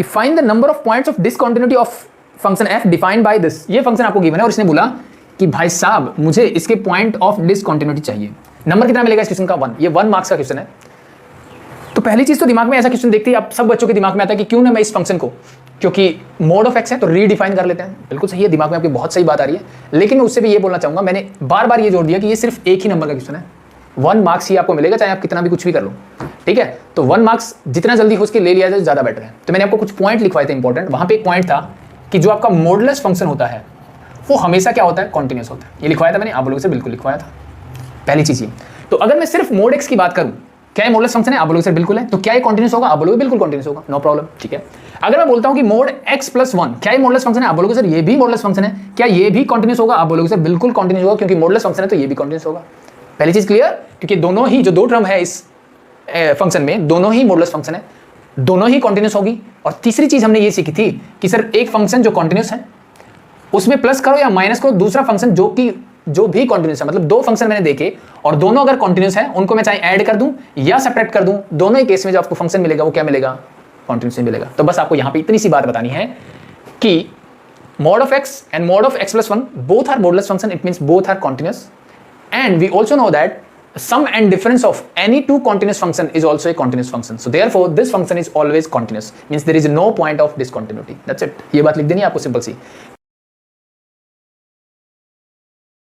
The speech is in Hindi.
कि find the number of points of discontinuity of function f defined by this. ये फंक्शन आपको गिवन है और इसने बोला कि भाई साहब मुझे इसके पॉइंट ऑफ डिसकंटिन्यूटी चाहिए। नंबर कितना मिलेगा इस क्वेश्चन का 1। ये 1 मार्क्स का क्वेश्चन है। तो पहली चीज तो दिमाग में ऐसा क्वेश्चन देखते ही आप सब बच्चों के दिमाग में आता है कि क्यों ना मैं इस फंक्शन को, क्योंकि मोड ऑफ एक्स है तो रीडिफाइन कर लेते हैं। बिल्कुल सही है, दिमाग में आपकी बहुत सही बात आ रही है। लेकिन मैं उससे भी ये बोलना चाहूंगा, मैंने बार बार ये जोड़ दिया कि ये सिर्फ एक ही नंबर का क्वेश्चन है। 1 मार्क्स ही आपको मिलेगा चाहे आप कितना भी कुछ भी कर लो, ठीक है। तो 1 मार्क्स जितना जल्दी हो उसके ले लिया जाए ज्यादा बेटर है। तो मैंने आपको कुछ पॉइंट लिखवाए थे इंपॉर्टेंट। वहां पे एक पॉइंट था कि जो आपका मॉडुलस फंक्शन होता है वो हमेशा क्या होता है, कॉन्टिन्यूस होता है। ये लिखवाया था मैंने, आप लोगों से बिल्कुल लिखवाया था। पहली चीज ये। तो अगर मैं सिर्फ मोड एक्स की बात करूं, क्या ये मॉडुलस फंक्शन है, आप बोलोगे सर बिल्कुल है। तो क्या ये कॉन्टिन्यूस होगा, आप बोलोगे बिल्कुल कॉन्टिन्यूस होगा, नो प्रॉब्लम, ठीक है। अगर मैं बोलता हूं कि मोड x प्लस 1, क्या ये मॉडुलस फंक्शन है, आप बोलोगे सर ये भी मॉडुलस फंक्शन है, क्या ये भी कॉन्टिन्यूस होगा, आप बोलोगे सर बिल्कुल कॉन्टिन्यूस होगा, क्योंकि मॉडुलस फंक्शन है तो ये भी कॉन्टिन्यूस होगा। पहली चीज क्लियर, क्योंकि दोनों ही जो दो टर्म है इस फंक्शन में, दोनों ही मॉडुलस फंक्शन है, दोनों ही कॉन्टिन्यूस होगी। और तीसरी चीज हमने ये सीखी थी कि सर एक फंक्शन जो कॉन्टिन्यूस है उसमें प्लस करो या माइनस करो दूसरा फंक्शन जो भी कॉन्टिन्यूस है। मतलब दो फंक्शन मैंने देखे और दोनों अगर कॉन्टिन्यूस है, उनको मैं चाहे ऐड कर दूं या सब्ट्रैक्ट कर दूं, दोनों ही केस में जो आपको फंक्शन मिलेगा वो क्या मिलेगा, कॉन्टिन्यूस ही मिलेगा। तो बस आपको यहां पे इतनी सी बात बतानी है कि mod of x and mod of x plus 1 both are modulus function, it means both are continuous, and we also know that sum and difference of any two continuous function is also a continuous function, so therefore this function is always continuous, means there is no point of discontinuity, that's it। ये बात लिख देनी है आपको सिंपल सी